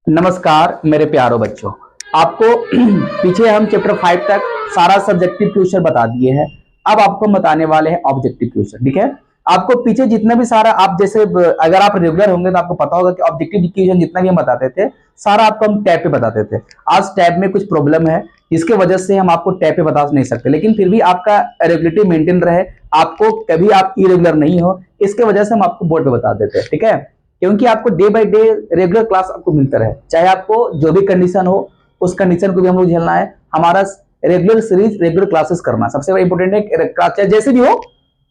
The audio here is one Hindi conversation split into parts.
नमस्कार मेरे प्यारो बच्चों। आपको पीछे हम चैप्टर 5 तक सारा सब्जेक्टिव क्वेश्चन बता दिए हैं। अब आपको बताने वाले हैं ऑब्जेक्टिव क्वेश्चन। ठीक है, आपको पीछे जितना भी सारा आप जैसे अगर आप रेगुलर होंगे तो आपको पता होगा कि ऑब्जेक्टिव क्वेश्चन जितना भी हम बताते थे सारा आपको हम टैब पे बताते थे। आज टैब में कुछ प्रॉब्लम है, इसके वजह से हम आपको टैब पे बता नहीं सकते, लेकिन फिर भी आपका रेगुलरिटी मेंटेन रहे, आपको कभी आप इरेगुलर नहीं हो, इसके वजह से हम आपको बोर्ड पे बता देते हैं। ठीक है, क्योंकि आपको day by day regular class आपको मिलता रहे, चाहे आपको जो भी कंडीशन हो उस कंडीशन को भी हम लोग झेलना है। हमारा रेगुलर सीरीज रेगुलर क्लासेस करना सबसे इंपॉर्टेंट है। चाहे जैसे भी हो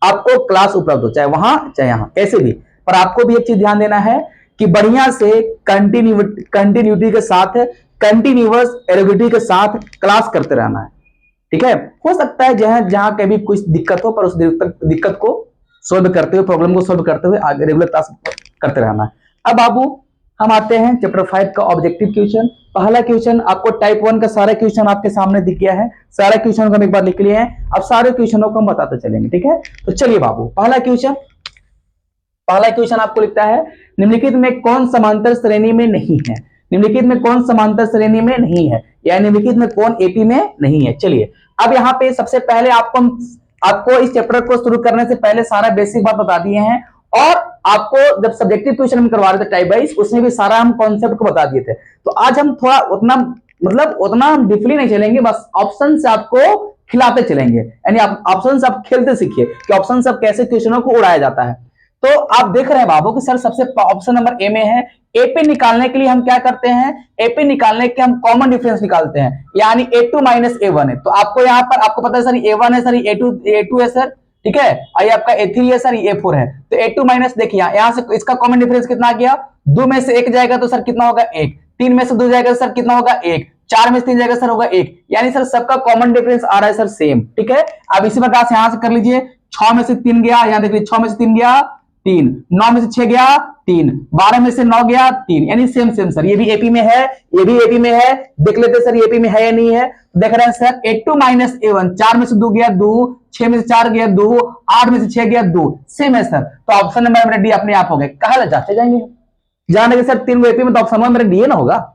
आपको क्लास उपलब्ध हो, चाहे वहां चाहे यहाँ कैसे भी, पर आपको भी एक चीज ध्यान देना है कि बढ़िया से कंटिन्यूटी के साथ कंटिन्यूअस रेगुलरिटी के साथ क्लास करते रहना है। ठीक है, हो सकता है जहां जहां कभी कुछ दिक्कत हो, पर उस दिक्कत को सोल्व करते हुए, प्रॉब्लम को सोल्व करते हुए आगे रेगुलर क्लास करते रहना है। अब बाबू हम आते हैं चैप्टर 5 का ऑब्जेक्टिव क्वेश्चन। पहला क्वेश्चन आपको टाइप 1 का सारा क्वेश्चन आपके सामने दिख गया है, सारा क्वेश्चन को हम एक बार लिख लिए हैं। अब सारे क्वेश्चनों को हम बताते चलेंगे। ठीक है, तो चलिए बाबू पहला क्वेश्चन आपको लिखता है निम्नलिखित में कौन समांतर श्रेणी में नहीं है। निम्नलिखित में कौन समांतर श्रेणी में नहीं है, या निम्नलिखित में कौन एपी में नहीं है। चलिए अब यहाँ पे सबसे पहले आपको इस चैप्टर को शुरू करने से पहले सारा बेसिक बात बता दिए हैं, और आपको जब सब्जेक्टिव क्वेश्चन हम करवा रहे थे टाइप वाइज, उसमें भी सारा हम कॉन्सेप्ट को बता दिए थे। तो आज हम थोड़ा उतना हम डीपली नहीं चलेंगे, बस ऑप्शन से आपको खिलाते चलेंगे, यानी ऑप्शन से आप खेलते सीखिए कि ऑप्शन से आप कैसे क्वेश्चनों को उड़ाया जाता है। तो आप देख रहे हैं बाबू कि सर सबसे ऑप्शन नंबर ए में है। ए पे निकालने के लिए हम क्या करते हैं, ए पे निकालने के हम कॉमन डिफरेंस निकालते हैं, यानी a2 माइनस ए1 है। तो आपको यहाँ पर आपको पता है सर a1 है, सर a2 है सर। ठीक है, और ये आपका a3 है सर, a4 है। तो a2 माइनस देखिए यहाँ से इसका कॉमन डिफरेंस कितना आ गया, 2 में से 1 जाएगा तो सर कितना होगा 1, 3 में से 2 जाएगा तो सर कितना होगा 1, 4 में से 3 जाएगा सर होगा 1, यानी सर सबका कॉमन डिफरेंस आ रहा है सर सेम। ठीक है, अब इसी प्रकार से यहां से कर लीजिए, 6 में से 3 गया, यहां देखिए 6 में से 3 गया 3, 9 में से 6 गया 3, 12 में से 9 गया 3, यानी सेम सेम सर। ये भी एपी में है, ये भी एपी में है। देख लेते सर ये एपी में है या नहीं है। देख रहे हैं सर a2 माइनस a1, 4 में से 2 गया 2, 6 में से 4 गया 2, 8 में से 6 गया 2, सेम है सर। तो ऑप्शन नंबर मेरा डी अपने आप हो गए। कहा जाते जाएंगे जानेंगे सर 3 एपी में, तो ऑप्शन 1 मेरा डी ना होगा,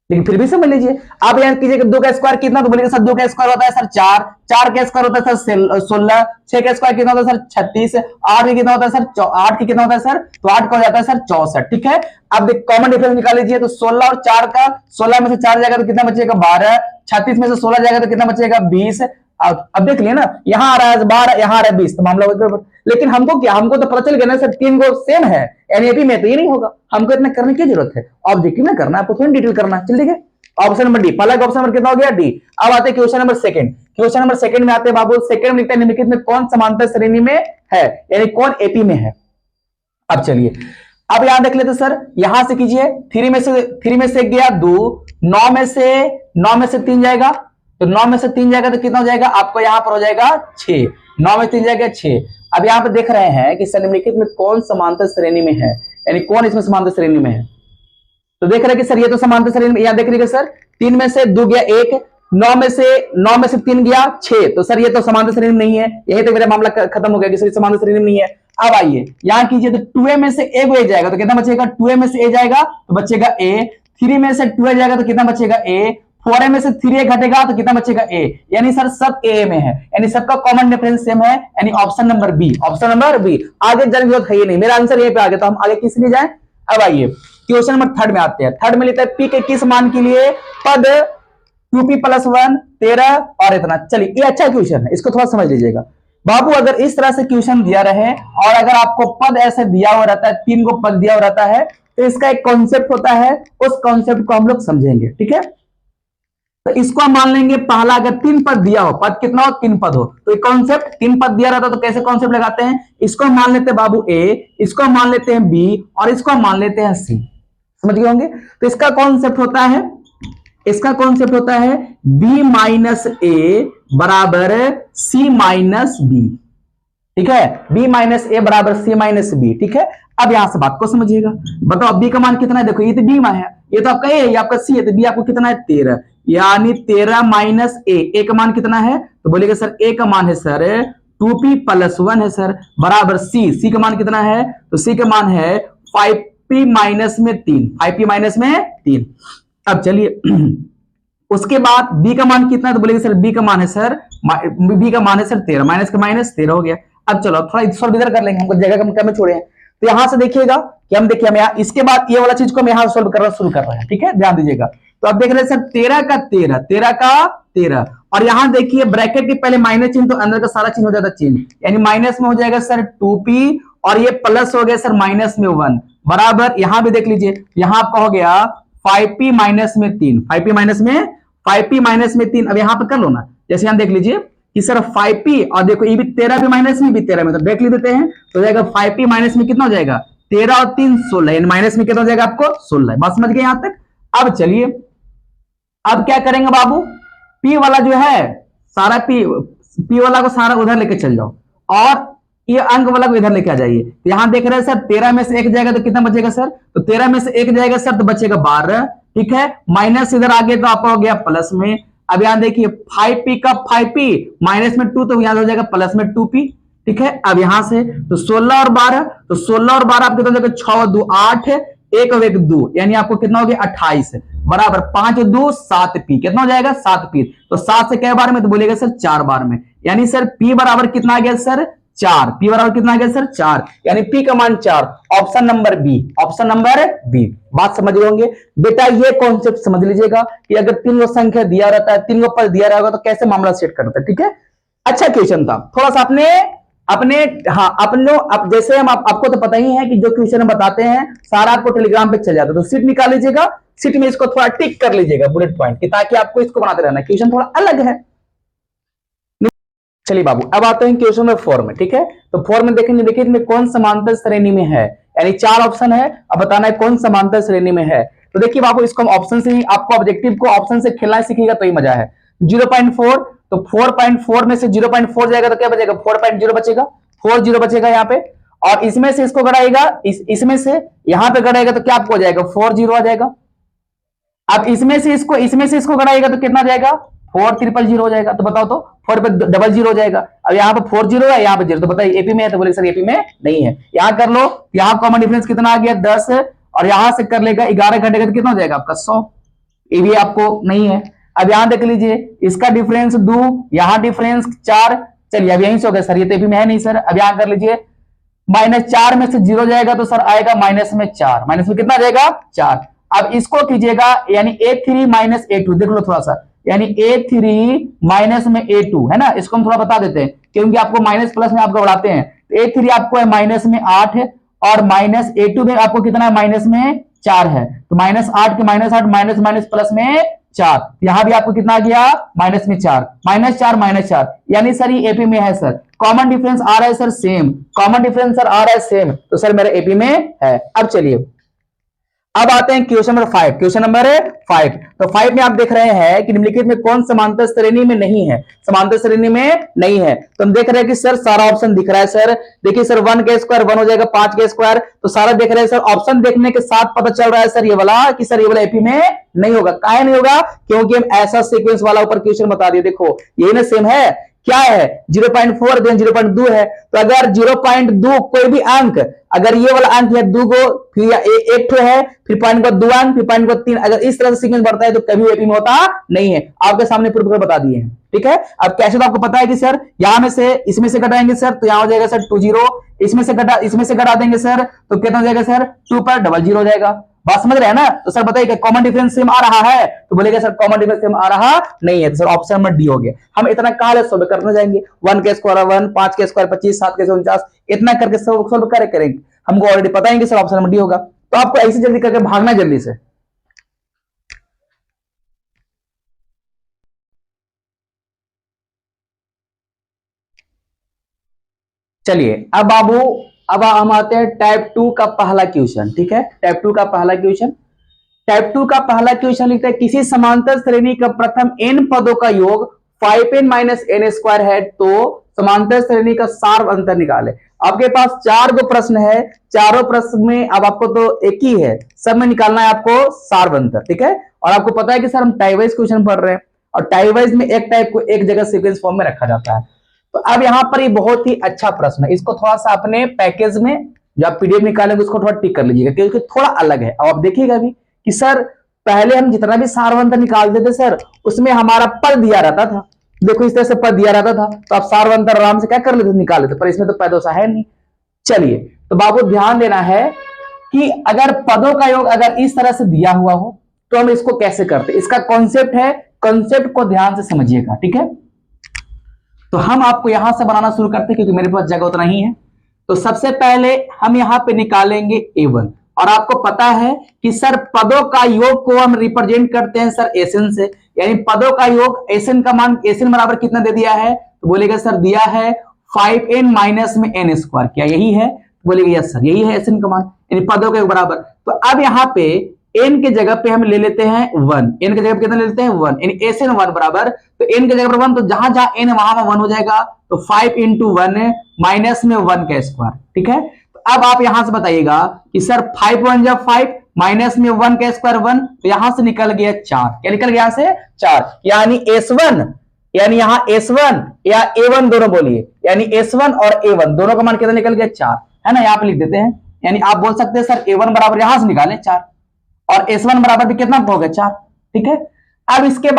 लेकिन फिर भी समझ लीजिए। आप याद कीजिए 2 का स्क्वायर कितना, तो बोलेंगे सर 2 का स्क्वायर होता है सर 4, 4 का स्क्वायर होता है सर 16, 6 का स्क्वायर कितना होता है सर 36, 8 का कितना होता है सर 8 का कितना होता है सर, तो 8 का हो जाता है सर 64। ठीक है, अब कॉमन डिफरेंस निकाल लीजिए, तो 16 और 4 का, 16 में से 4 जाएगा तो कितना बचेगा 12, 36 में से 16 जाएगा तो कितना बचेगा 20। अब देख लिया ना, यहाँ आ रहा है 12, यहाँ आ रहा है 20, तो मामला हो। लेकिन हमको क्या, हमको तो पता चल गया ना सर 3 को सेम है, एनएपी में तो ये नहीं होगा। हमको इतना करने की जरूरत है, ऑब्जेक्टिव में करना है, आपको थोड़ी डिटेल करना है। चल ठीक है, ऑप्शन नंबर डी, पहला ऑप्शन नंबर कितना हो गया डी। अब आते हैं question number second. Question number second में आते हैं बाबू, सेकंड में लिखते हैं निम्नलिखित में कौन समांतर श्रेणी में है, यानी कौन एपी में है। अब चलिए अब यहां देख लेते सर, यहां से कीजिए, 3 में से गया 2, 9 में से 3 जाएगा, तो 9 में से 3 जाएगा तो कितना हो जाएगा आपको, यहां पर हो जाएगा 6, 9 में 3 जाएगा 6। अब यहां पर देख रहे हैं कि सर निम्नलिखित में कौन समांतर श्रेणी में है, यानी कौन इसमें समांतर श्रेणी में है। तो देख रहे हैं कि सर ये तो समांतर श्रेणी में, यहां देख रहे सर 3 में से 2 गया 1, 9 में से 3 गया 6, तो सर ये तो समांतर श्रेणी में नहीं है। यही तो मेरा मामला खत्म हो गया कि सर समांतर श्रेणी में नहीं है। अब आइए यहां कीजिए, तो 2a में से a जाएगा तो कितना बचेगा, 2a में से a जाएगा तो बचेगा a, 3 में से 2a जाएगा तो कितना बचेगा a, 4a में से 3a घटेगा तो कितना बचेगा a, यानी सर सब a में है, यानी सबका कॉमन डिफरेंस सेम है, यानी option number B. Option number B, आगे जाने की जरूरत है ही नहीं, मेरा आंसर यहीं पे आ गया, तो हम आगे किस लिए जाए। अब आइए क्वेश्चन नंबर थर्ड में आते हैं। थर्ड में लेते हैं पी के किस मान के लिए पद 2p + 1 13 और इतना। चलिए ये अच्छा क्वेश्चन है, इसको थोड़ा समझ लीजिएगा बाबू। अगर इस तरह से क्वेश्चन दिया रहे और अगर आपको पद ऐसे दिया हुआ रहता है, 3 को पद दिया हुआ रहता है, तो इसका एक कॉन्सेप्ट होता है, उस कॉन्सेप्ट को हम लोग समझेंगे। ठीक है, तो इसको हम मान लेंगे पहला, अगर 3 पद दिया हो, पद कितना हो 3 पद हो, तो एक कॉन्सेप्ट 3 पद दिया रहता है, तो कैसे कॉन्सेप्ट लगाते हैं, इसको हम मान लेते हैं बाबू ए, इसको हम मान लेते हैं बी, और इसको हम मान लेते हैं सी। समझ गए होंगे। तो इसका कॉन्सेप्ट होता है, इसका कॉन्सेप्ट होता है b माइनस ए बराबर c माइनस बी। ठीक है, b माइनस ए बराबर c माइनस बी। ठीक है, अब यहां से बात को समझिएगा। बताओ b का मान कितना है, देखो ये तो b में है, ये तो आपका a है, ये आपका c है, तो b आपको कितना है 13, यानी 13 माइनस a का मान कितना है, तो बोलिएगा सर a का मान है सर 2p + 1 है सर, बराबर c का मान कितना है, तो c का मान है 5 5p माइनस में 3, 5p माइनस में 3। अब चलिए उसके बाद b का मान कितना है, तो बोलेंगे सर b का मान है सर b का मान है सर 13, माइनस का माइनस 13 हो गया। अब चलो थोड़ा सॉल्व इधर कर लेंगे, हमको जगह कम कम छोड़े हैं। तो यहां से देखिएगा कि हम देखिए हम यहाँ इसके बाद ये वाला चीज को हम यहाँ सोल्व करना शुरू कर रहे हैं, ठीक है, ध्यान दीजिएगा। तो अब देख रहे हैं सर 13 का 13, 13 का 13, और यहां देखिए ब्रैकेट के पहले माइनस चिन्ह, तो अंदर का सारा चिन्ह हो जाता चिन्ह, यानी माइनस में हो जाएगा सर 2p, और ये प्लस हो गया सर माइनस में 1 बराबर। यहां भी देख लीजिए, यहां आपका हो गया 5p माइनस में 3, 5p माइनस में 5p माइनस में 3। अब यहां पर कर लो ना, जैसे यहां देख लीजिए कि सर 5p, और देखो ये भी 13 भी माइनस में भी 13 में, तो देख लिख देते हैं, तो जाएगा 5p माइनस में कितना हो जाएगा 13 और 3 16, यानी माइनस में कितना हो जाएगा आपको 16। बात समझ गए यहां तक। अब चलिए अब क्या करेंगे बाबू, p वाला जो है सारा p वाला को सारा उधर लेके चल जाओ, और ये अंक वाला को इधर लेके आ जाइए। तो यहां देख रहे हैं सर 13 में से 1 जाएगा तो कितना बचेगा सर, तो 13 में से 1 जाएगा सर तो बचेगा 12, ठीक है, माइनस इधर आ गया तो आपका हो गया प्लस में। अब यहां देखिए 5p का 5p माइनस में 2, तो यहां हो जाएगा प्लस में 2p, ठीक है। अब यहां से तो 16 और 12, तो 16 और 12 आपके कितना हो जाएगा 6 और 2 8, 1 और 1 2, यानी आपको कितना हो गया 28 बराबर 5 और 2 7p, कितना हो जाएगा 7p। तो 7 से कै बार में, तो बोलेगा सर 4 बार में, यानी सर p बराबर कितना आ गया सर 4, p बराबर कितना आ गया सर 4, यानी p का मान 4, option number B, option number B. बात समझ रहे होंगे बेटा, ये कॉन्सेप्ट समझ लीजिएगा कि अगर 3 संख्या दिया रहता है, 3 पद दिया रहेगा तो कैसे मामला सेट करता है, ठीक है। अच्छा क्वेश्चन था, थोड़ा सा अपने हाँ अब जैसे हम आपको तो पता ही है कि जो क्वेश्चन हम बताते हैं सारा आपको टेलीग्राम पे चल जाता है, तो सीट निकाल लीजिएगा, सीट में इसको थोड़ा टिक कर लीजिएगा बुलेट पॉइंट की, ताकि आपको इसको बनाते रहना, क्वेश्चन थोड़ा अलग है। चलिए बाबू अब आते हैं क्वेश्चन नंबर 4 में, ठीक है। तो 4 में देखेंगे, देखिए इसमें कौन समांतर श्रेणी में है, यानी 4 ऑप्शन है, अब बताना है कौन समांतर श्रेणी में है। तो देखिए बाबू इसको हम ऑप्शन से ही, आपको ऑब्जेक्टिव को ऑप्शन से खेलना सीखिएगा तो ही मजा है। 0.4, तो 4.4 में से 0.4 जाएगा तो क्या बचेगा 4.0 बचेगा, 40 बचेगा यहाँ पे, और इसमें से इसको गड़ाएगा, इसमें से यहां पे गड़ाएगा तो क्या आपको हो जाएगा 40 आ जाएगा। अब इसमें से इसको गड़ाएगा तो कितना जाएगा 4000 हो जाएगा। तो बताओ तो 4 पे 00 हो जाएगा। अब यहाँ पे 40 है, यहाँ पे 0, तो बताइए एपी में है, तो बोले सर एपी में नहीं है। यहां कर लो, यहाँ कॉमन डिफरेंस कितना आ गया 10, और यहां से कर लेगा 11 घटेगा तो कितना हो जाएगा आपका 100, ये भी आपको नहीं है। अब यहां देख लीजिए इसका डिफरेंस 2, यहां डिफरेंस 4, चलिए अब यहीं से हो गया सर, ये तो एपी में है नहीं सर। अब यहां कर लीजिए -4 में से 0 जाएगा तो सर आएगा माइनस में 4, माइनस में कितना जाएगा 4। अब इसको कीजिएगा, यानी A3 माइनस A2, देख लो थोड़ा सा, यानी A3 माइनस में A2 है ना, इसको हम थोड़ा बता देते हैं क्योंकि आपको माइनस प्लस में आपको बढ़ाते हैं। तो A3 आपको है माइनस में 8 है, और माइनस A2 में आपको कितना है माइनस में 4 है, तो -8 के -8 माइनस माइनस प्लस में 4, यहां भी आपको कितना आ गया -4, -4, यानी सर ये एपी में है सर। कॉमन डिफरेंस आ रहा है sir same, common difference sir आ रहा है सेम, तो सर मेरा एपी में है। अब चलिए अब आते हैं क्वेश्चन नंबर 5, क्वेश्चन नंबर 5। तो 5 में आप देख रहे हैं कि निम्नलिखित में कौन समांतर श्रेणी में नहीं है, समांतर श्रेणी में नहीं है। तो हम देख रहे हैं कि सर सारा ऑप्शन दिख रहा है सर, देखिए सर 1 के स्क्वायर 1 हो जाएगा, 5 के स्क्वायर, तो सारा देख रहे हैं सर। ऑप्शन देखने के साथ पता चल रहा है सर ये वाला कि सर ये वाला एपी में नहीं होगा। काहे नहीं होगा, क्योंकि हम ऐसा सीक्वेंस वाला ऊपर क्वेश्चन बता दिए, देखो यही ना सेम है, क्या है 0.4 देन 0.2 है। तो अगर 0.2 कोई भी अंक, अगर ये वाला अंक है 2 को, फिर एक है, फिर पॉइंट को 2 अंक, फिर पॉइंट को 3, अगर इस तरह से सीक्वेंस बढ़ता है तो कभी एपी में होता नहीं है। आपके सामने प्रूफ कर बता दिए हैं, ठीक है। अब कैसे तो आपको पता है कि सर यहां में से इसमें से घटाएंगे सर तो यहां हो जाएगा सर 20, इसमें से घटा देंगे सर तो कितना हो जाएगा सर 2 पर 00 हो जाएगा। बात समझ रहे हैं ना। तो सर बताइए कॉमन डिफरेंस सेम आ रहा है, तो बोलेगा सर कॉमन डिफरेंस सेम आ रहा नहीं है, तो सर ऑप्शन नंबर डी हो गया। हम इतना कहां सोल्व करने जाएंगे, 1 के स्क्वायर 1, 5 के स्क्वायर 25, 7 के 49, इतना करके सोल्व करेंगे, हमको ऑलरेडी पता है कि सर ऑप्शन नंबर डी होगा। तो आपको ऐसे जल्दी करके भागना जल्दी से। चलिए अब बाबू अब हम आते हैं टाइप 2 का पहला क्वेश्चन, ठीक है। टाइप 2 का पहला क्वेश्चन, टाइप 2 का पहला क्वेश्चन लिखता है किसी समांतर श्रेणी का प्रथम n पदों का योग 5n माइनस n स्क्वायर है, तो समांतर श्रेणी का सार अंतर निकाले। आपके पास 4 गो प्रश्न है, चारों प्रश्न में अब आपको तो एक ही है, सब में निकालना है आपको सार अंतर, ठीक है। और आपको पता है कि सर हम टाइप वाइज क्वेश्चन पढ़ रहे हैं, और टाइप वाइज में एक टाइप को एक जगह सीक्वेंस फॉर्म में रखा जाता है। तो अब यहां पर ये बहुत ही अच्छा प्रश्न है, इसको थोड़ा सा अपने पैकेज में जो आप पीडीएफ निकालेंगे उसको थोड़ा टिक कर लीजिएगा क्योंकि थोड़ा अलग है। अब आप देखिएगा भी कि सर पहले हम जितना भी सारवंतर निकालते थे सर उसमें हमारा पद दिया रहता था, देखो इस तरह से पद दिया रहता था तो आप सारवंतर आराम से क्या कर लेते निकाल लेते, पर इसमें तो पद वैसा है नहीं। चलिए तो बाबू ध्यान देना है कि अगर पदों का योग अगर इस तरह से दिया हुआ हो तो हम इसको कैसे करते, इसका कॉन्सेप्ट है, कॉन्सेप्ट को ध्यान से समझिएगा, ठीक है। तो हम आपको यहां से बनाना शुरू करते हैं क्योंकि मेरे पास जगह उतना ही है। तो सबसे पहले हम यहां पे निकालेंगे a1 और आपको पता है कि सर पदों का योग को हम रिप्रेजेंट करते हैं सर एसएन से, यानी पदों का योग एसएन का मान एसएन बराबर कितना दे दिया है तो बोलेगा सर दिया है 5n माइनस में n स्क्वायर, क्या यही है तो बोलेगा यस सर यही है एसएन का मान, यानी पदों के बराबर। तो अब यहाँ पे n के जगह पे हम ले लेते हैं 1, n के जगह पे कितना ले लेते हैं 1, यानी एसएन 1 बराबर, तो n के जगह पर 1 तो जहां जहां n है वहां 1 हो जाएगा, तो 5 इंटू 1 माइनस में 1 का स्क्वायर, ठीक है। तो अब आप यहां से बताइएगा कि सर 5 1 जब 5 माइनस में 1 का स्क्वायर 1, तो यहां से निकल गया 4, क्या निकल गया यहां से 4, यानी S1 यानी यहां S1 या A1 दोनों बोलिए, यानी S1 और A1 दोनों का मान कितना निकल गया 4, है ना, यहां पे लिख देते हैं। यानी आप बोल सकते हैं सर A1 बराबर यहां से निकालें 4 और S1 बराबर भी कितना हो गया 4, ठीक है। अब इसके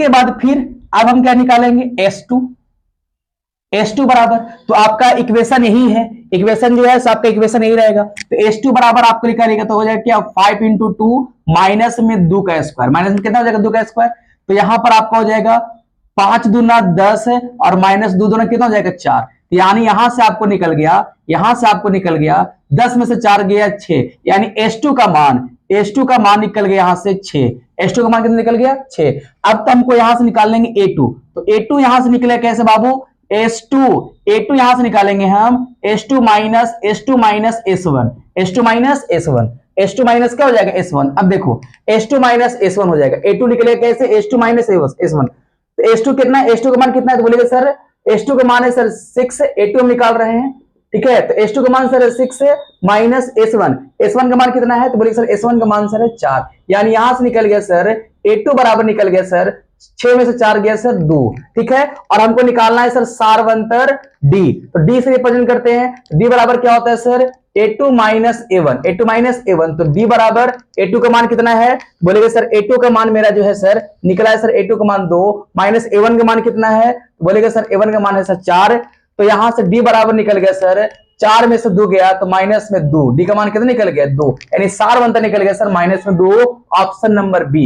बाद फिर अब हम क्या निकालेंगे S2 बराबर, तो आपका इक्वेशन यही है, इक्वेशन जो है आपका इक्वेशन यही रहेगा, तो S2 बराबर आपको निकालेगा तो हो जाएगा क्या 5 इंटू 2 माइनस में 2 का स्क्वायर, माइनस में कितना हो जाएगा 2 का स्क्वायर, तो यहां पर आपका हो जाएगा 5 दूना 10 और माइनस 2 दूना कितना हो जाएगा 4, यानी यहां से आपको निकल गया 10 में से 4 गया 6, यानी S2 का मान निकल गया यहां से 6, S2 का मान कितना निकल गया 6। अब तो हमको यहां से निकाल लेंगे A2, तो A2 यहां से निकले कैसे बाबू, A2 यहां से निकालेंगे हम S2 माइनस S1 माइनस क्या हो जाएगा S1, अब देखो S2 माइनस S1 हो जाएगा, A2 निकलेगा कैसे S2 माइनस S1, तो S2 कितना है, S2 का मान कितना है तो बोलेगा सर S2 का मान है सर 6, A2 हम निकाल रहे हैं, ठीक है। तो S2 का मान सर 6 माइनस S1 का मान कितना है तो बोलिए सर S1 का मान सर है 4, यानी यहां से निकल गया सर A2 बराबर निकल गया सर 6 में से 4 गया सर 2, ठीक है। और हमको निकालना है सर सारवंतर D, तो D से रिप्रेजेंट करते हैं, D बराबर क्या होता है सर A2 माइनस A1, तो D बराबर A2 का मान कितना है बोलेगा सर A2 का मान मेरा जो है सर निकला है सर A2 का मान 2 माइनस A1 का मान कितना है बोलेगा सर A1 का मान है सर 4, तो यहां से D बराबर निकल गया सर 4 में से 2 गया तो माइनस में 2, D का मान कितना निकल गया 2, यानी सारवंतर निकल गया सर माइनस में 2, ऑप्शन नंबर बी,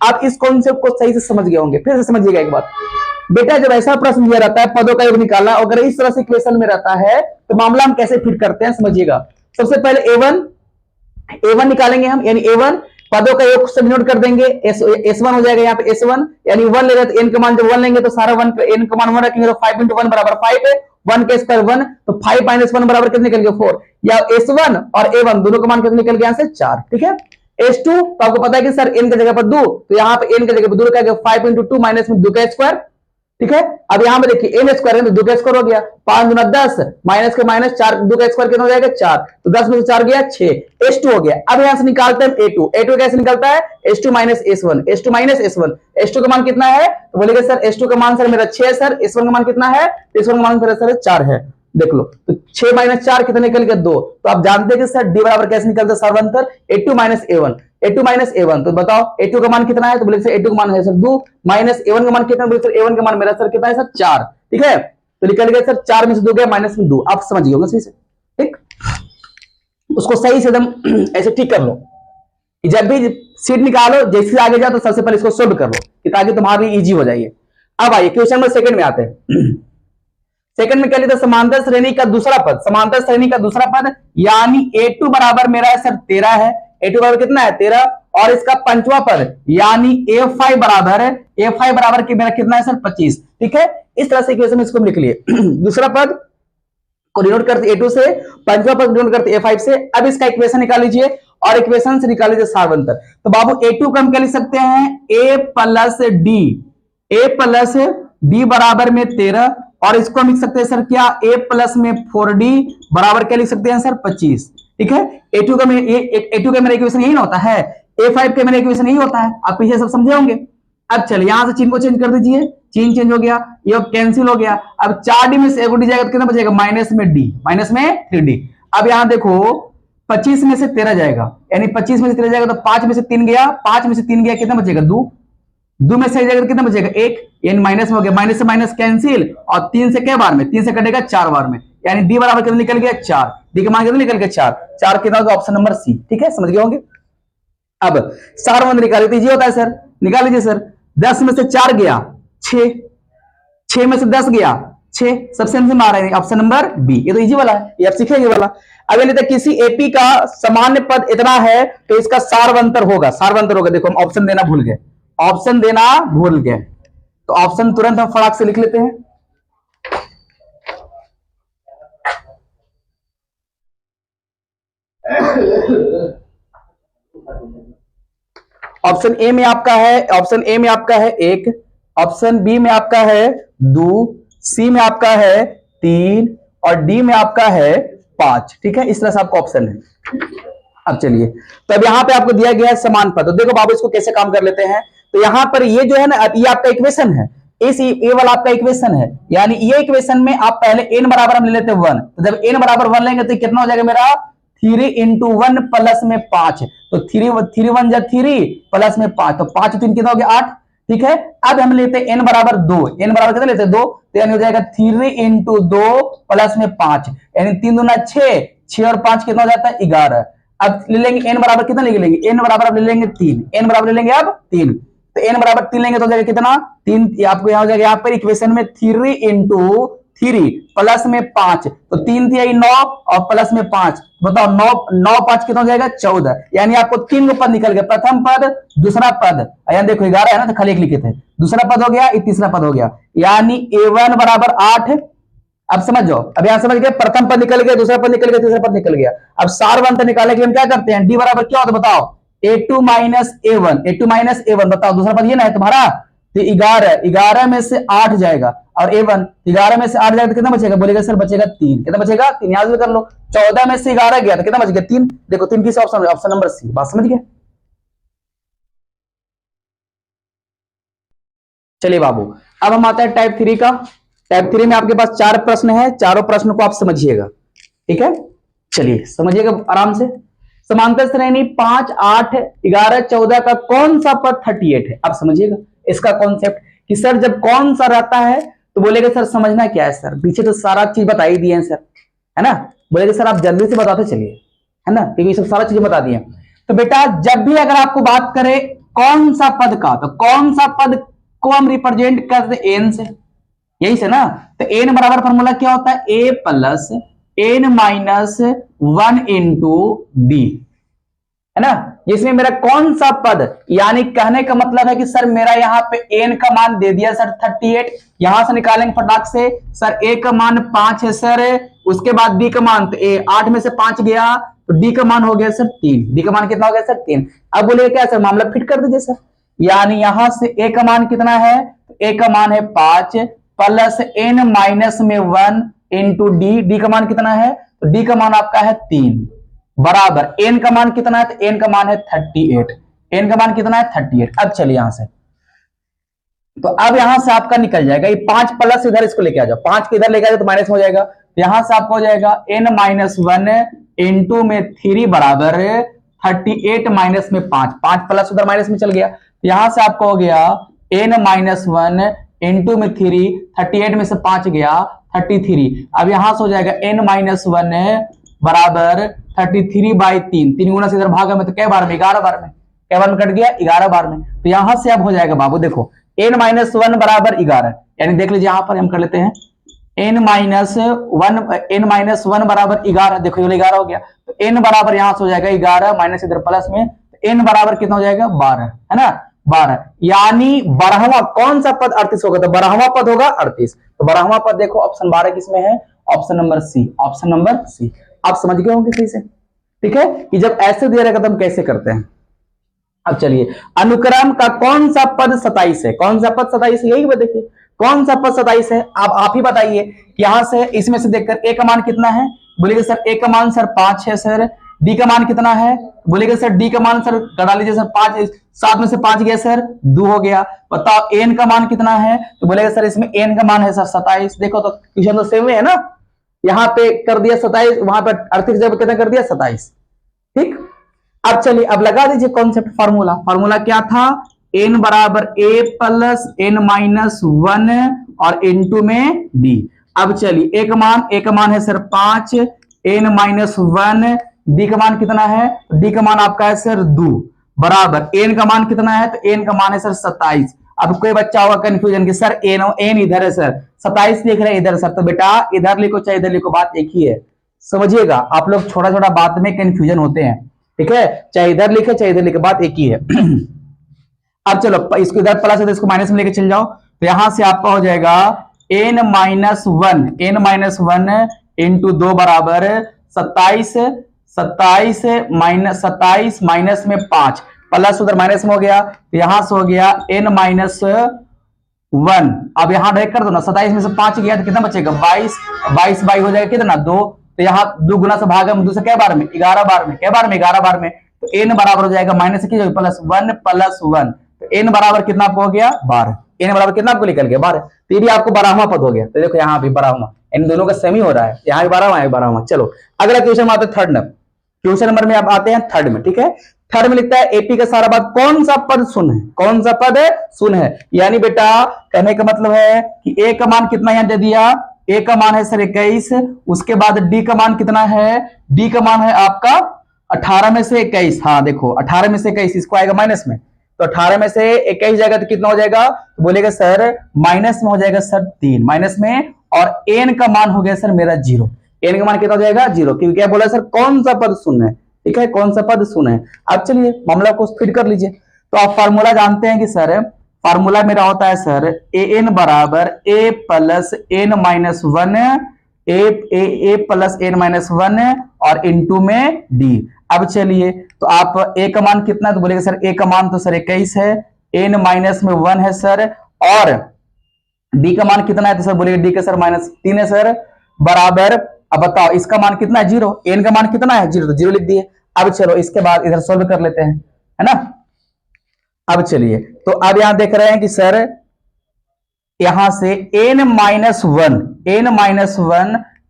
आप इस कॉन्सेप्ट को सही से समझ गए होंगे। फिर से समझिएगा एक बात बेटा, जब ऐसा प्रश्न दिया रहता है पदों का योग निकालना, अगर इस तरह से इक्वेशन में रहता है तो मामला हम कैसे फिट करते हैं समझिएगा। सबसे पहले A1 निकालेंगे हम, यानी A1 पदों का योग से नोट कर देंगे, S1 हो जाएगा यहाँ पे S1, यानी 1 ले रहे तो n का मान जब 1 लेंगे तो सारा 1 n का मान 1 रखेंगे तो 5 इंटू 1 बराबर 5 है, 1 के स्क्वायर 1, तो 5 माइनस 1 बराबर कितने निकल गया 4, या S1 और A1 दोनों का मान कितने निकल गया यहाँ से 4, ठीक है। S2 तो आपको पता है कि सर n की जगह पर 2, तो यहाँ पे n की जगह पर 2 रखा गया 5 इंटू 2 माइनस में 2 का स्क्वायर, ठीक है। अब यहां पे देखिए n स्क्वायर है तो 2 का स्क्वायर हो गया, 5 गुना 10 माइनस के माइनस 4, 2 का स्क्वायर कितना हो जाएगा 4, तो 10 में से 4 गया 6, S2 हो गया। अब यहां से निकालते हैं A2 कैसे निकलता है S2 माइनस S1 का मान कितना है तो बोलेगा सर S2 का मान सर मेरा 6 है सर, S1 का मान कितना है तो S1 का मान सर 4 है, देख लो तो 6 माइनस 4 कितना निकल गया 2, तो आप जानते हैं कि सर D बराबर कैसे निकलता है सारवंतर A2 माइनस A1, तो बताओ A2 का मान कितना है तो बोले सर A2 का मान है सर 2 माइनस A1 का मान कितना, बोले सर A1 का मान मेरा सर कितना है सर 4, ठीक है। तो निकल गया सर 4 में से 2 गया माइनस में 2, आप समझ गए होंगे सही से, ठीक। उसको सही से एकदम ऐसे ठीक कर लो कि जब भी सीट निकालो जैसे आगे जाओ तो सबसे पहले इसको सोल्व कर लो कि ताकि तुम्हारे लिए इजी हो जाइए। अब आइए क्वेश्चन नंबर सेकंड में आते हैं। सेकंड में क्या लिखा, समांतर श्रेणी का दूसरा पद यानी A2 बराबर मेरा है सर 13 है, A2 बराबर कितना है 13, और इसका पंचवा पद यानी A5 बराबर कि मेरा कितना है सर 25, ठीक है। इस तरह से इक्वेशन में इसको लिख लिए दूसरा पद को डिनोट करते A2 से, पंचवा पद डिनोट करते A5 से। अब इसका इक्वेशन निकाल लीजिए और इक्वेशन से निकाल लीजिए सारवंतर, तो बाबू A2 का हम क्या लिख सकते हैं A प्लस D बराबर में 13, और इसको हम लिख सकते हैं सर क्या A प्लस में 4D बराबर क्या लिख सकते हैं सर 25, ठीक है। A2 का मेरा इक्वेशन यही ना होता है, A5 का मेरा इक्वेशन यही होता है, आप पीछे सब समझे होंगे। अब चलिए यहां से चिन्ह को चेंज कर दीजिए, चेंज चेंज हो गया, ये कैंसिल हो गया। अब 4d में से 1d जाएगा तो कितना बचेगा, माइनस में d, माइनस में 3d। अब यहां देखो 25 में से 13 जाएगा, यानी 25 में से 13 जाएगा तो 5 में से 3 गया, 5 में से 3 गया, कितना बचेगा 2, 2 में से जाएगा तो कितना बचेगा 1, यानी माइनस में हो गया, माइनस से माइनस कैंसिल, और 3 से क्या बार में, 3 से कटेगा 4 बार में, यानी डी बराबर कितना निकल गया 4, डी का मान कितना निकल गया 4, 4 कितना होगा ऑप्शन नंबर सी। ठीक है, समझ गए होंगे। अब सारवंत निकाल लीजिए, ये होता है सर, निकाल लीजिए सर। 10 में से 4 गया 6, 6 में से 10 गया 6, सबसे आंसर में आ रहा है ऑप्शन नंबर बी, ये तो इजी वाला है, ये आप सीखेंगे वाला। अगर लेते किसी एपी का सामान्य पद इतना है तो इसका सारवंतर होगा, सारवंतर होगा। देखो हम ऑप्शन देना भूल गए, ऑप्शन देना भूल गए, तो ऑप्शन तुरंत हम फटाक से लिख लेते हैं। ऑप्शन ए में आपका है, ऑप्शन ए में आपका है 1, ऑप्शन बी में आपका है 2, सी में आपका है 3 और डी में आपका है 5। ठीक है, इस तरह से आपका ऑप्शन है। अब चलिए, तो अब यहां पे आपको दिया गया है समान पद, तो देखो बाबू इसको कैसे काम कर लेते हैं। तो यहां पर ये जो है ना, ये आपका इक्वेशन है, इस ये वाला आपका इक्वेशन है, यानी ये इक्वेशन में आप पहले n बराबर हम ले लेते हैं 1, तो जब n बराबर 1 लेंगे तो कितना हो जाएगा मेरा 3 इंटू 1 प्लस में 5, तो 3 1 जा 3 प्लस में 5, तो 5 3 कितना हो गया 8। ठीक है, अब हम लेते हैं n बराबर 2, n बराबर कितना लेते हैं 2, तो यानी हो जाएगा 3 इंटू 2 प्लस में 5, यानी 3 दूना 6, 6 और 5 कितना हो जाता है 11। अब ले लेंगे n बराबर कितना ले लेंगे, n बराबर अब ले लेंगे 3, n बराबर ले लेंगे अब 3, तो n बराबर 3 लेंगे तो हो जाएगा कितना 3, आपको यहां हो जाएगा यहाँ पर इक्वेशन में 3 इंटू 3 प्लस में 5, तो 3 3 9 और प्लस में 5, बताओ 9 9 5 कितना हो जाएगा 14, यानी आपको 3 पद निकल गया, प्रथम पद दूसरा पद, यानी देखो 11 है ना तो खाली एक लिखे थे, दूसरा पद हो गया, ये तीसरा पद हो गया, यानी a1 बराबर 8। अब समझ जाओ, अब यहां समझ गए, प्रथम पद निकल गया, दूसरा पद निकल गया, तीसरा पद निकल गया। अब सारवंत निकालने के लिए हम क्या करते हैं, डी बराबर क्या होता है बताओ, a2 minus a1, a2 minus a1, बताओ दूसरा पद ये ना है तुम्हारा, तो 11, 11 में से 8 जाएगा, और a1 11 में से 8 जाएगा तो कितना बचेगा, बोलेगा सर बचेगा 3, कितना बचेगा 3, याद कर लो, 14 में से 11 गया तो कितना बच गया 3, देखो 3 किस ऑप्शन, ऑप्शन नंबर सी, बात समझ गए। चलिए बाबू, अब हम आते हैं टाइप 3 का। टाइप 3 में आपके पास 4 प्रश्न है, चारों प्रश्न को आप समझिएगा। ठीक है, चलिए समझिएगा आराम से। समांतर श्रेणी 5 8 11 14 का कौन सा पद 38 है, आप समझिएगा इसका कॉन्सेप्ट, कि सर जब कौन सा रहता है तो बोलेगा सर समझना क्या है सर, पीछे तो सारा चीज बता ही दिए हैं सर, है ना, बोलेगा सर आप जल्दी से बताते चलिए, है ना, क्योंकि सब सारा चीजें बता दिए। तो बेटा जब भी अगर आपको बात करें कौन सा पद का, तो कौन सा पद को हम रिप्रेजेंट करते एन से, यही से ना, तो एन बराबर फॉर्मूला क्या होता है, a plus n minus 1 into d, है ना, जिसमें मेरा कौन सा पद, यानी कहने का मतलब है कि सर मेरा यहाँ पे एन का मान दे दिया सर 38, यहां से निकालेंगे फटाक से, सर ए का मान 5 है सर, उसके बाद डी का मान, तो ए 8 में से 5 गया तो डी का मान हो गया सर 3, डी का मान कितना हो गया सर 3। अब बोलिए क्या सर मामला फिट कर दीजिए सर, यानी यहां से ए का मान कितना है, ए का मान है 5 प्लस एन माइनस में 1 इंटू डी, डी का मान कितना है, तो डी का मान आपका है 3 बराबर एन का मान कितना है, तो एन का मान है 38, एन का मान कितना है 38। अब चलिए यहां से, तो अब यहां से आपका निकल जाएगा ये 5 प्लस इधर इसको लेके आ जाओ, 5 को इधर लेके आ जाओ तो माइनस हो जाएगा, तो यहां से आपको हो जाएगा एन माइनस 1 इंटू में 3 बराबर 38 माइनस में 5, 5 प्लस उधर माइनस में चल गया, तो यहां से आपको हो गया एन माइनस 1 इंटू में 3, 38 में से 5 गया 33, अब यहां से हो जाएगा एन माइनस 1 बराबर 33 बाई 3, 3 गुना से इधर भागा में तो कै बार में 11 बार में, कै बार में कट गया 11 बार में, तो यहां से अब हो जाएगा बाबू देखो n माइनस 1 बराबर 11, यानी देख लीजिए यहां पर हम कर लेते हैं n माइनस 1 बराबर 11, देखो ये 11 हो गया, तो n बराबर यहां से हो जाएगा 11 माइनस इधर प्लस में, तो n बराबर कितना हो जाएगा 12, है ना 12, यानी 12वां कौन सा पद 38 होगा, तो 12वां पद होगा 38, तो 12वां पद देखो ऑप्शन 12 किसमें है, option number C, option number C. आप समझ गए होंगे सही से, ठीक है, कि जब ऐसे दिया रहेगा तो हम कैसे करते हैं। अब चलिए अनुक्रम का कौन सा पद 27 है, कौन सा पद 27 है, यही देखिए कौन सा पद 27 है, आप ही बताइए कि यहां से इसमें से देखकर ए का मान कितना है, बोलिए सर ए का मान सर 5 है सर, डी का मान कितना है, बोलेगा सर डी का मान सर घटा लीजिए सर, 5 7 में से 5 गया सर 2 हो गया। बताओ एन का मान कितना है, तो बोलेगा सर इसमें एन का मान है सर 27। देखो तो क्वेश्चन तो सेम है ना, यहाँ पे कर दिया 27, वहां पे 38 जगह कितना कर दिया 27। ठीक, अब चलिए अब लगा दीजिए कॉन्सेप्ट फार्मूला। फार्मूला क्या था, एन बराबर ए प्लस एन माइनस 1 और इनटू में डी। अब चलिए ए का मान है सर 5, एन माइनस 1, डी का मान कितना है, डी का मान आपका है सर 2 बराबर एन का मान कितना है, तो एन का मान है सर 27। अब कोई बच्चा होगा कंफ्यूजन कि सर एन इधर है सर, 27 लिख रहे हैं इधर सर, तो बेटा इधर लिखो चाहे इधर लिखो, बात एक ही है। समझिएगा आप लोग छोटा छोटा बात में कंफ्यूजन होते हैं, ठीक है, चाहे इधर लिखे चाहे इधर लिखे, बात एक ही है। अब चलो इसको इधर प्लस है तो इसको माइनस में लेके चल जाओ, तो यहां से आपका हो जाएगा एन माइनस 1 इंटू 2 बराबर 27, 27 माइनस में 5 प्लस उधर माइनस में हो गया, तो यहां से हो गया एन माइनस 1। अब यहां ब्रेक कर दो ना, 27 में से 5 गया तो कितना बचेगा 22, 22 बाई हो जाएगा कितना 2, तो यहाँ 2 गुना से भागा में 2 से क्या बार में 11 बार में, क्या बार में 11 बार में, तो एन बराबर हो जाएगा माइनस की प्लस 1 प्लस 1, तो एन बराबर कितना आपको हो गया 12। एन बराबर कितना आपको निकल गया 12, तो ये भी आपको 12वां पद हो गया। तो देखो यहाँ भी 12वां, इन दोनों का सेम ही हो रहा है, यहाँ भी 12वां यहाँ भी 12वां। चलो अगला क्वेश्चन में आते हैं थर्ड नंबर, क्वेश्चन नंबर में आप आते हैं थर्ड में, ठीक है। थर्ड में लिखता है एपी का सारा बात कौन सा पद शून्य है, कौन सा पद शून्य है, यानी बेटा कहने का मतलब है कि ए का मान कितना यहां दे दिया, ए का मान है सर 21, उसके बाद डी का मान कितना है, डी का मान है आपका 18 में से 21, हाँ देखो 18 में से 21 इसको आएगा माइनस में, तो 18 में से 21 जाएगा तो कितना हो जाएगा, तो बोलेगा सर माइनस में हो जाएगा सर 3 माइनस में, और एन का मान हो गया सर मेरा 0, एन का मान कितना हो जाएगा 0, क्योंकि क्या बोला सर कौन सा पद शून्य है, ठीक है कौन सा पद शून्य है। अब चलिए मामला को फिट कर लीजिए, तो आप फार्मूला जानते हैं कि सर फार्मूला मेरा होता है सर ए एन बराबर ए प्लस एन माइनस 1, ए प्लस एन माइनस 1 और इनटू में डी। अब चलिए तो आप ए का मान कितना, तो बोलेगा सर ए का मान तो सर 21 है, एन माइनस में 1 है सर, और डी का मान कितना है, तो सर बोलेगा डी का सर -3 है सर, बराबर अब बताओ इसका मान कितना है 0, एन का मान कितना है 0, तो 0 लिख दिए। अब चलो इसके बाद इधर सोल्व कर लेते हैं, है ना। अब चलिए तो अब यहां देख रहे हैं कि सर यहां से n माइनस 1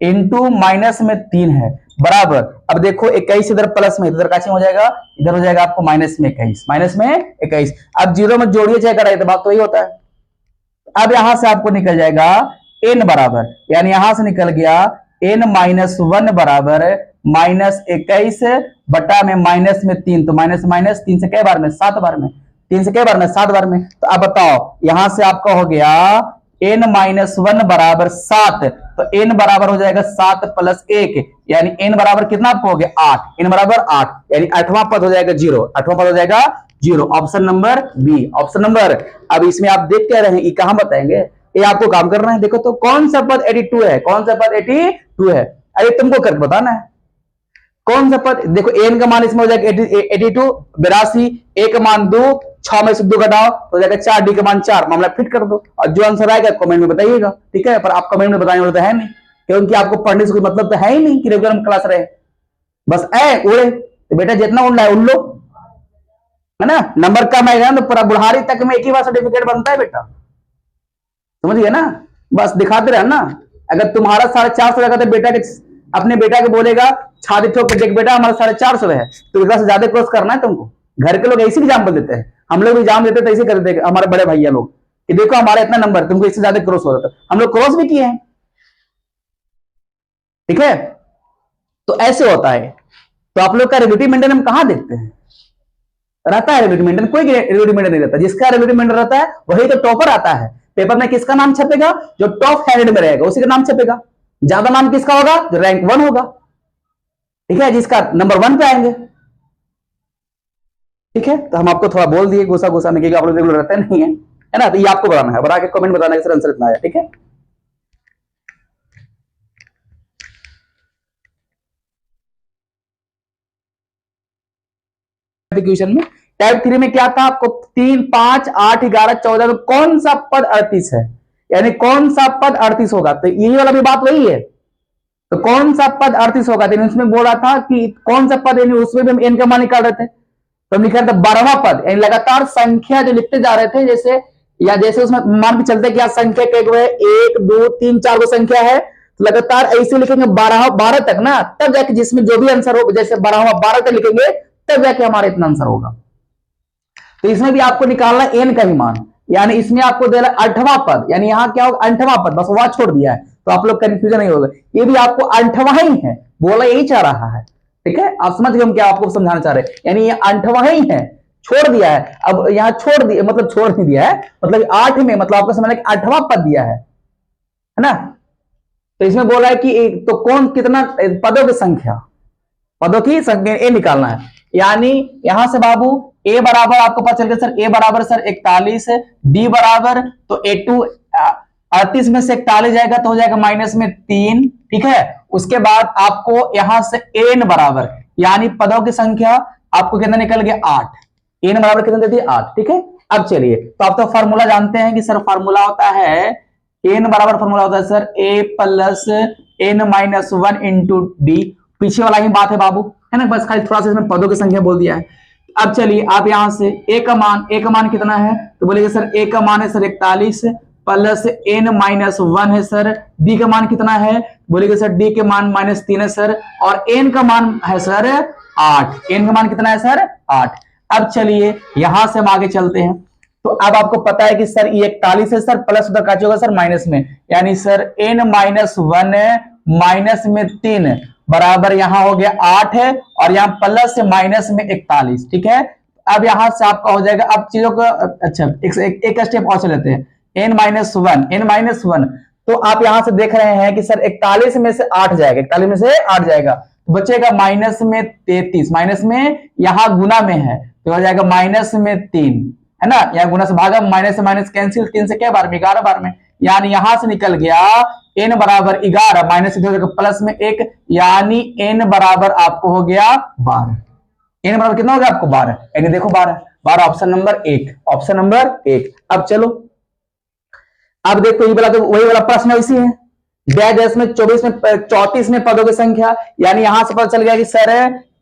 इंटू माइनस में 3 है बराबर, अब देखो 21 इधर प्लस में, इधर कैसे हो जाएगा, इधर हो जाएगा आपको माइनस में 21, अब 0 में जोड़िए चाहे कराइए तो बात तो ही होता है। अब यहां से आपको निकल जाएगा n बराबर, यानी यहां से निकल गया n माइनस 1 बराबर -21 बटा में माइनस में 3, तो माइनस 3 से कई बार में 7 बार में, 3 से कई बार में 7 बार में, तो अब बताओ यहां से आपका हो गया n माइनस 1 बराबर 7, तो n बराबर हो जाएगा 7 प्लस 1, यानी n बराबर कितना आपको हो गया 8, n बराबर 8, यानी 8वां पद हो जाएगा 0, 8वां पद हो जाएगा 0, option number B, option number. अब इसमें आप देख क्या रहे हैं, ये कहां बताएंगे, ये आपको काम करना है। देखो तो कौन सा पद 82 है, कौन सा पद 82 है, अरे तुमको करके बताना है कौन सा पद। देखो एन का मान इसमें हो जाएगा 82 82, ए का मान 2, 6 में से 2 घटाओ तो हो जाएगा 4, डी का मान 4, मामला फिट कर दो, और जो आंसर आएगा कमेंट में बताइएगा, ठीक है। पर आप कमेंट में बताने वाले तो है नहीं, क्योंकि आपको पढ़ने से कोई मतलब तो है ही नहीं कि रेगुलर में क्लास रहे, बस उड़े तो बेटा जितना उड़ना है उड़ लो, है ना। नंबर कम आएगा तो पूरा बुढ़ारी तक में एक ही बार सर्टिफिकेट बनता है बेटा, समझिए ना, बस दिखाते रहे ना। अगर तुम्हारा 450 लगा तो बेटा अपने बेटा के बोलेगा छाती ठोक के देख बेटा हमारा 450 है, तो इतना से ज्यादा क्रॉस करना है तुमको। घर के लोग ऐसे एग्जाम्पल देते हैं, हम लोग एग्जाम देते तो ऐसे कर देते हमारे बड़े भैया लोग कि देखो हमारा इतना नंबर, तुमको इससे ज्यादा क्रॉस हो रहा था, हम लोग क्रॉस भी किए हैं, ठीक है। तो ऐसे होता है। तो आप लोग का रेगुलेटरी मेंटेन हम कहां देखते हैं, रहता है रेगुलेटरी मेंटेन, कोई रेगुलेटरी मेंटेन नहीं रहता, जिसका रेगुलेटरी मेंटेन रहता है वही तो टॉपर आता है। पेपर में किसका नाम छपेगा, जो टॉप हैंड में रहेगा उसी का नाम छपेगा। ज्यादा नाम किसका होगा, जो रैंक 1 होगा, ठीक है, जिसका नंबर 1 पे आएंगे, ठीक है। तो हम आपको थोड़ा बोल दिए गुस्सा में, क्योंकि आप लोग रेगुलर रहते नहीं है ना, तो ये आपको बताना है, बता के कमेंट बताना है सर आंसर इतना आया, ठीक है। क्वेश्चन में टाइप 3 में क्या था आपको, 3 5 8 11 14, तो कौन सा पद 38 है, यानी कौन सा पद 38 होगा, तो यही वाला भी बात वही है, तो कौन सा पद 38 होगा, तो उसमें बोला था कि कौन सा पद, यानी उसमें भी हम n का मान निकाल रहे थे, तो हम लिख रहे थे 12वां पद, यानी लगातार संख्या जो लिखते जा रहे थे, जैसे या जैसे उसमें मान के चलते क्या संख्या के 1 2 3 4 को संख्या है, तो लगातार ऐसे लिखेंगे 12 तक ना, तब जाके जिसमें जो भी आंसर हो, जैसे 12 तक लिखेंगे तब जाके हमारा इतना आंसर होगा। तो इसमें भी आपको निकालना n का ही मान, यानी इसमें आपको दे रहा 8वां पद, यानी यहां क्या होगा 8वां पद, बस वहां छोड़ दिया है, तो आप लोग कंफ्यूजन नहीं होगा, ये भी आपको 8वां ही है, बोला यही चाह रहा है, ठीक है, आप समझ गए हम क्या आपको समझाना चाह रहे हैं, यानी ये 8वां ही है, छोड़ दिया है, अब यहां छोड़ दिया मतलब छोड़ नहीं दिया है, मतलब 8 में, मतलब आपको समझना कि 8वां पद दिया है ना। तो इसमें बोला है कि तो कौन कितना पदों की संख्या, पदों की संख्या ए निकालना है, यानी यहां से बाबू ए बराबर आपको पता चल गया सर, ए बराबर सर 41, डी बराबर तो ए2 38 में से 41 जाएगा तो हो जाएगा माइनस में 3, ठीक है। उसके बाद आपको यहां से एन बराबर, यानी पदों की संख्या आपको कितना निकल गया 8, एन बराबर कितना दे दिया 8, ठीक है। अब चलिए, तो आप तो फार्मूला जानते हैं कि सर फार्मूला होता है एन बराबर, फार्मूला होता है sir a plus n minus 1 into d, पीछे वाला ही बात है बाबू, है ना, बस खाली थोड़ा सा इसमें पदों की संख्या बोल दिया है। अब चलिए आप यहां से ए का मान कितना है, तो बोलेंगे सर ए का मान है सर 41 प्लस एन माइनस 1 है सर, डी का मान कितना है, बोलेंगे सर डी के मान -3 है सर, और एन का मान है सर 8, एन का मान कितना है सर 8। अब चलिए यहां से हम आगे चलते हैं, तो अब आपको पता है कि सर ये 41 है सर, प्लस उधर का होगा सर माइनस में, यानी सर n माइनस 1 माइनस में 3 बराबर यहां हो गया 8 है, और यहां प्लस से माइनस में 41, ठीक है। अब यहां से आपका हो जाएगा, अब चीजों को अच्छा एक स्टेप और चलते हैं, n माइनस 1, तो आप यहां से देख रहे हैं कि सर 41 में से 8 जाएगा, 41 में से 8 जाएगा, तो बचेगा माइनस में 33, माइनस में यहां गुना में है तो हो जाएगा माइनस में 3, है ना, यहाँ गुना से भागा, माइनस से माइनस कैंसिल, 3 से क्या बार में 11 बार में, यानी यहां से निकल गया n बराबर 11, माइनस से प्लस में 1, यानी n बराबर आपको हो गया 12, n बराबर कितना हो गया आपको 12, यानी देखो 12 ऑप्शन नंबर 1, ऑप्शन नंबर 1। अब चलो, अब देखो ये वाला तो वही वाला प्रश्न इसी है, डैश में 24 में 34 में पदों की संख्या, यानी यहां से पता चल गया कि सर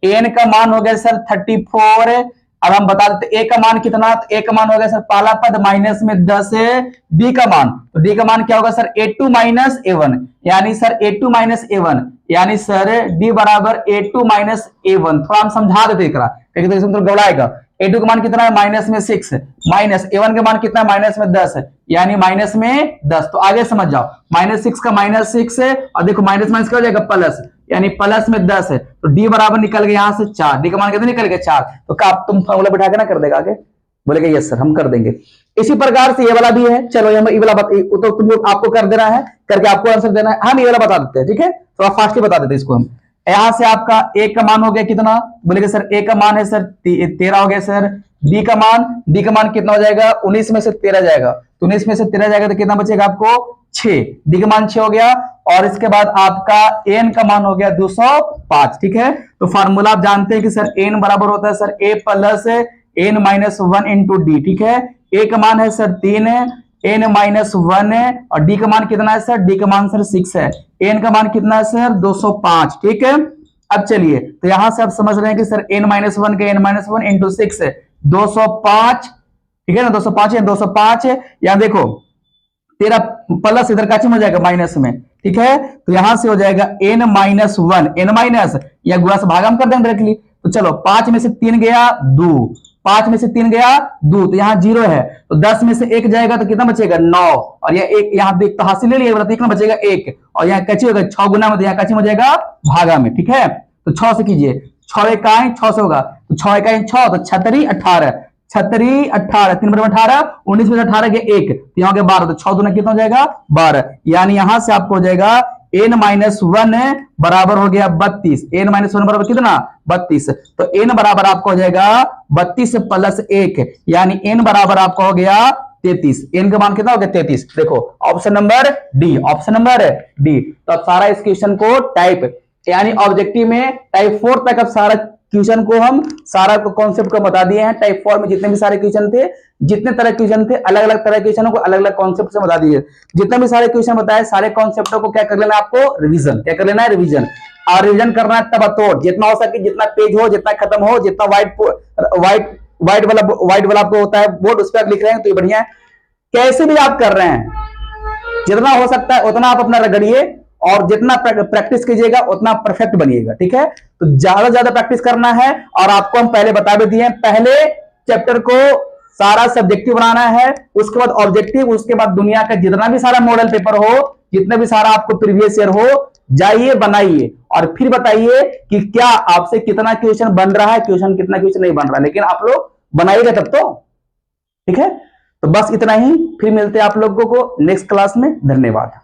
n का मान हो गया सर 34, अब हम बता देते ए का मान कितना, तो ए का मान हो गया सर पहला पद माइनस में 10 है, डी का मान, तो डी का मान क्या होगा सर a2 माइनस a1, यानी सर a2 माइनस a1, यानी सर डी बराबर a2 माइनस a1, थोड़ा हम समझा देते एकरा क्योंकि तो इसमें गड़बड़ाएगा, a2 का मान कितना है माइनस में 6, माइनस a1 का मान कितना है माइनस में 10 है, यानी माइनस में 10, तो आगे समझ जाओ, -6 का -6 है, और देखो माइनस माइनस क्या हो जाएगा प्लस, यानी प्लस में 10 है, तो डी बराबर निकल गया यहां से 4, डी का मान कितना निकल गया 4, तो क्या तुम फॉर्मूला बिठा के ना कर देगा आगे, बोलेगा यस सर हम कर देंगे। इसी प्रकार से ये वाला भी है, चलो ये वाला तो तुम लोग आपको कर देना है, करके आपको आंसर देना है, हम ये वाला बता देते हैं, ठीक है, थोड़ा फास्टली बता देते हैं इसको हम। यहां से आपका ए का मान हो गया कितना, बोलेगा सर ए का मान है सर 13 हो गया सर, डी का मान कितना हो जाएगा, 19 में से 13 जाएगा, तो 19 में से 13 जाएगा तो कितना बचेगा आपको 6, डी का मान 6 हो गया, और इसके बाद आपका एन का मान हो गया 205, ठीक है। तो फार्मूला आप जानते हैं कि सर एन बराबर होता है sir a plus n minus 1 into d, ठीक है। ए का मान है सर 3 है, एन माइनस 1 है, और डी का मान कितना है सर, डी का मान सर 6 है, एन का मान कितना है सर 205, ठीक है। अब चलिए, तो यहां से आप समझ रहे हैं कि सर n माइनस 1 का n माइनस 1 इंटू 6 है 205, ठीक है ना, 205 है, 205 है, यहां देखो तेरा प्लस इधर का हो जाएगा माइनस में, ठीक है, तो यहां से हो जाएगा n माइनस 1, n माइनस या गुणा से भाग हम कर देंगे डायरेक्टली, तो चलो 5 में से 3 गया 2, 5 में से 3 गया 2, तो यहाँ 0 है, तो 10 में से 1 जाएगा तो कितना बचेगा 9, और यह एक यहाँ देख तो हासिल ले लिया, कितना बचेगा 1, और यहाँ कच्ची होगा 6 गुना में, तो यहाँ कच्ची हो जाएगा भागा में, ठीक है। तो 6 से कीजिए, 6 इकाई 6 से होगा, तो 6 इकाई 6, तो 36 18, 36 18, 3 बराबर 18, 19 में से 18 के 1, तो यहाँ हो गया 12, तो 6 दूना कितना हो जाएगा 12, यानी यहां से आपको हो जाएगा n माइनस 1 बराबर हो गया 32, n माइनस 1 बराबर कितना 32, तो n बराबर आपको हो जाएगा 32 प्लस 1, यानी n बराबर आपका हो गया 33, n का मान कितना हो गया 33, देखो option number D, option number D. तो अब सारा इस क्वेश्चन को टाइप यानी ऑब्जेक्टिव में टाइप 4 तक अब सारा क्वेश्चन को हम सारा कॉन्सेप्ट को बता दिए हैं। टाइप 4 में जितने भी सारे क्वेश्चन थे, जितने तरह क्वेश्चन थे, अलग अलग तरह के क्वेश्चनों को अलग अलग कॉन्सेप्ट से बता दिए। जितने भी सारे क्वेश्चन बताए, सारे कॉन्सेप्टों को क्या कर लेना है आपको, रिवीजन। क्या कर लेना है, रिवीजन। और रिवीजन करना है तब तोड़, जितना हो सके, जितना पेज हो, जितना खत्म हो, जितना व्हाइट वाला आपको होता है बोर्ड, उस पर लिख रहे हैं तो ये बढ़िया है। कैसे भी आप कर रहे हैं, जितना हो सकता है उतना आप अपना रगड़िए, और जितना प्रैक्टिस कीजिएगा उतना परफेक्ट बनिएगा। ठीक है, तो ज्यादा से ज्यादा प्रैक्टिस करना है। और आपको हम पहले बता भी दिए, पहले चैप्टर को सारा सब्जेक्टिव बनाना है, उसके बाद ऑब्जेक्टिव, उसके बाद दुनिया का जितना भी सारा मॉडल पेपर हो, जितने भी सारा आपको प्रीवियस ईयर हो, जाइए बनाइए और फिर बताइए कि क्या आपसे कितना क्वेश्चन बन रहा है, कितना क्वेश्चन नहीं बन रहा है, लेकिन आप लोग बनाइएगा तब तो। ठीक है, तो बस इतना ही, फिर मिलते हैं आप लोगों को नेक्स्ट क्लास में। धन्यवाद।